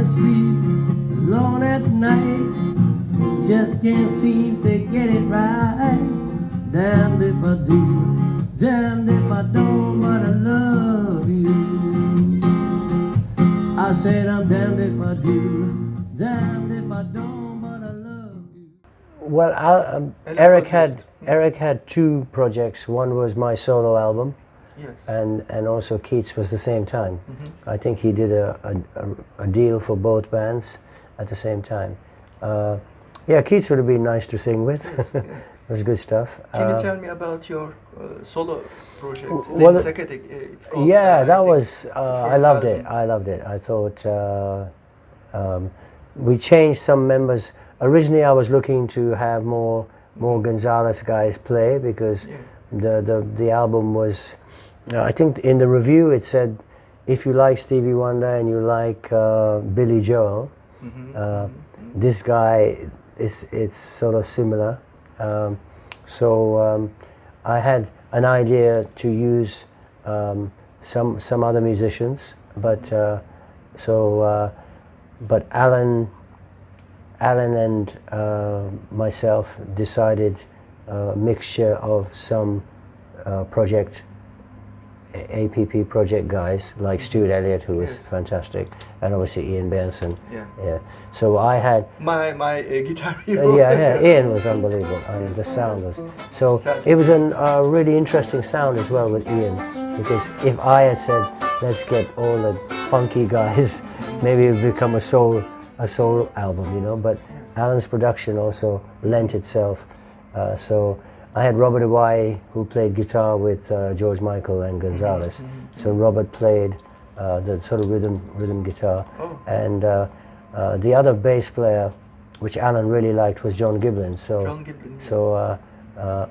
can't sleep alone at night. Just can't seem to get it right. Damned if I do, damned if I don't, but I love you. I said I'm damned if I do, damned if I don't, but I love you. Well, Eric had two projects. One was my solo album. Yes. And also Keats was the same time. I think he did a deal for both bands at the same time. Yeah, Keats would have been nice to sing with. Yes, yeah. It was good stuff. Can you tell me about your solo project? Well, Lenny Zakatek, it's called, yeah, that was. I loved album. it. I loved it. I thought we changed some members. Originally, I was looking to have more Gonzalez guys play because the album was. I think in the review it said, if you like Stevie Wonder and you like Billy Joel, this guy it's sort of similar. So I had an idea to use some other musicians, but but Alan and myself decided a mixture of some project. APP project guys like Stuart Elliott, who was fantastic, and obviously Ian Benson. Yeah. So I had my guitar hero. yeah, Ian was unbelievable. I mean, the sound was so. It was a really interesting sound as well with Ian, because if I had said let's get all the funky guys, maybe it would become a soul album, you know. But Alan's production also lent itself. So I had Robert Hawaii, who played guitar with George Michael and Gonzalez. So Robert played the sort of rhythm guitar, and the other bass player, which Alan really liked, was John Giblin. So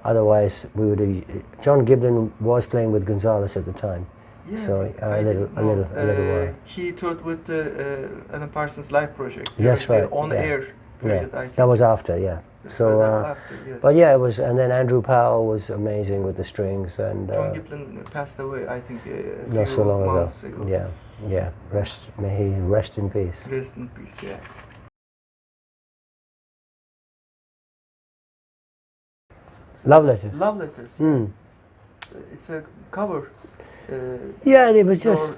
otherwise we would have. John Giblin was playing with Gonzalez at the time. Yeah, so a little while. He toured with the Alan Parsons Live Project. That's right. On air period, I think. That was after, yeah. So, after, yes. But yeah, it was, and then Andrew Powell was amazing with the strings, and John Giblin passed away, I think, not so long ago. ago. Yeah. May he rest in peace. Rest in peace. Yeah. Love Letters. Love Letters. Yeah. It's a cover. Yeah, it was just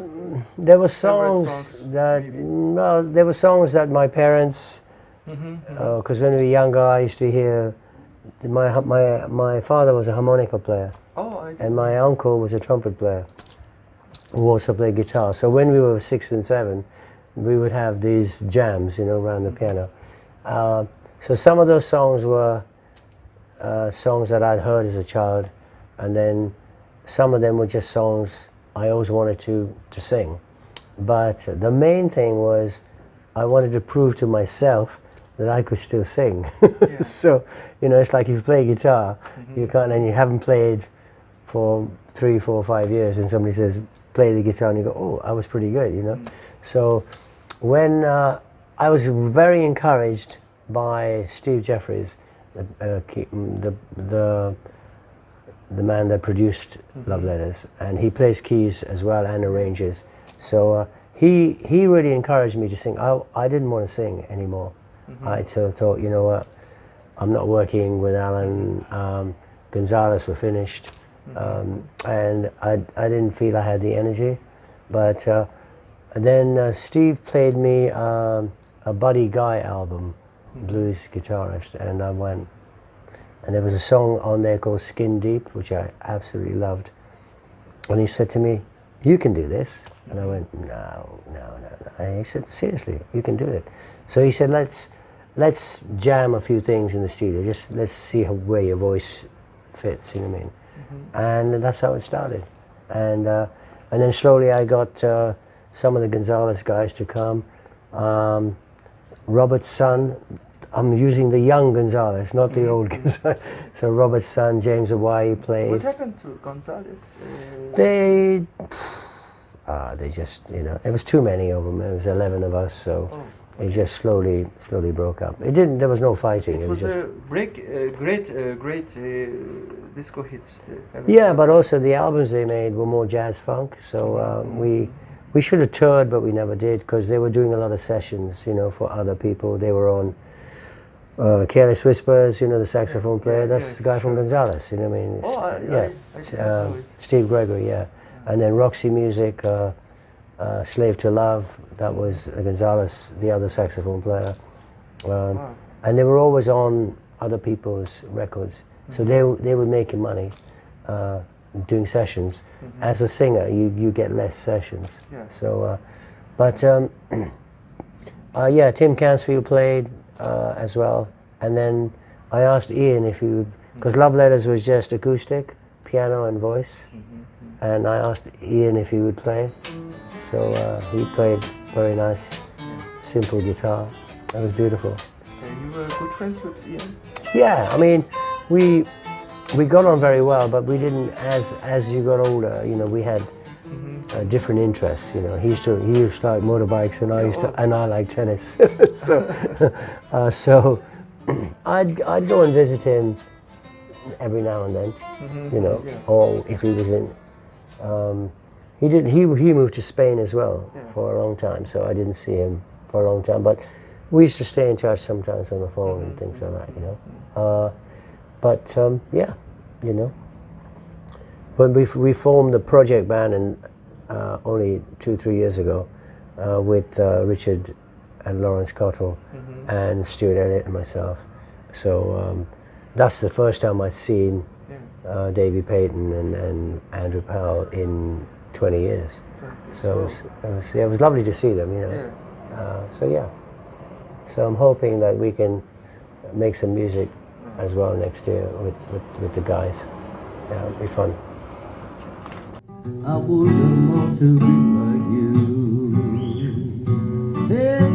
there were songs that my parents. Because when we were younger, I used to hear my father was a harmonica player, and my uncle was a trumpet player, who also played guitar. So when we were 6 and 7, we would have these jams, you know, around the piano. So some of those songs were songs that I'd heard as a child, and then some of them were just songs I always wanted to sing. But the main thing was I wanted to prove to myself that I could still sing. So, you know, it's like if you play guitar, you can't, and you haven't played for 3, 4, 5 years, and somebody says, play the guitar, and you go, oh, I was pretty good, you know. So when I was very encouraged by Steve Jeffries, the man that produced Love Letters, and he plays keys as well and arranges. So he really encouraged me to sing. I didn't want to sing anymore. I sort of thought, you know what, I'm not working with Alan. Gonzalez were finished, and I didn't feel I had the energy. But then Steve played me a Buddy Guy album, blues guitarist, and I went. And there was a song on there called Skin Deep, which I absolutely loved. And he said to me, you can do this. And I went, no. And he said, seriously, you can do it. So he said, let's jam a few things in the studio. Just let's see where your voice fits, you know what I mean? And that's how it started. And then slowly I got some of the Gonzalez guys to come. Robert's son, I'm using the young Gonzalez, not the old Gonzalez. So Robert's son, James Hawaii, played. What happened to Gonzalez? They just, you know, it was too many of them. There was 11 of us, so it just slowly broke up. It didn't. There was no fighting. It was a great disco hit. Yeah, but also the albums they made were more jazz funk. So we we should have toured, but we never did because they were doing a lot of sessions, you know, for other people. They were on Careless Whispers, you know, the saxophone player. That's the guy from Gonzales, you know what I mean? Oh, I didn't know it. Steve Gregory, yeah. And then Roxy Music, Slave to Love, that was Gonzales, the other saxophone player. Wow. And they were always on other people's records. So they were making money doing sessions. As a singer, you get less sessions. Yeah. So, yeah, Tim Cansfield played as well. And then I asked Ian if he would, because Love Letters was just acoustic, piano and voice. And I asked Ian if he would play. So he played very nice, simple guitar. That was beautiful. You were good friends with Ian? Yeah, I mean, we got on very well, but we didn't, as you got older, you know, we had different interests, you know. He used to like motorbikes and I like tennis. so I'd go and visit him every now and then, you know, or if he was in, he moved to Spain as well for a long time, so I didn't see him for a long time, but we used to stay in touch sometimes on the phone and things like that, you know. Yeah, you know. When we formed the Project band and only 2-3 years ago with Richard and Lawrence Cottle and Stuart Elliott and myself. So that's the first time I'd seen Davey Payton and Andrew Powell in 20 years. So it was lovely to see them, you know. So yeah. So I'm hoping that we can make some music as well next year with the guys. Yeah, it'll be fun. I wouldn't want to be like you. Hey.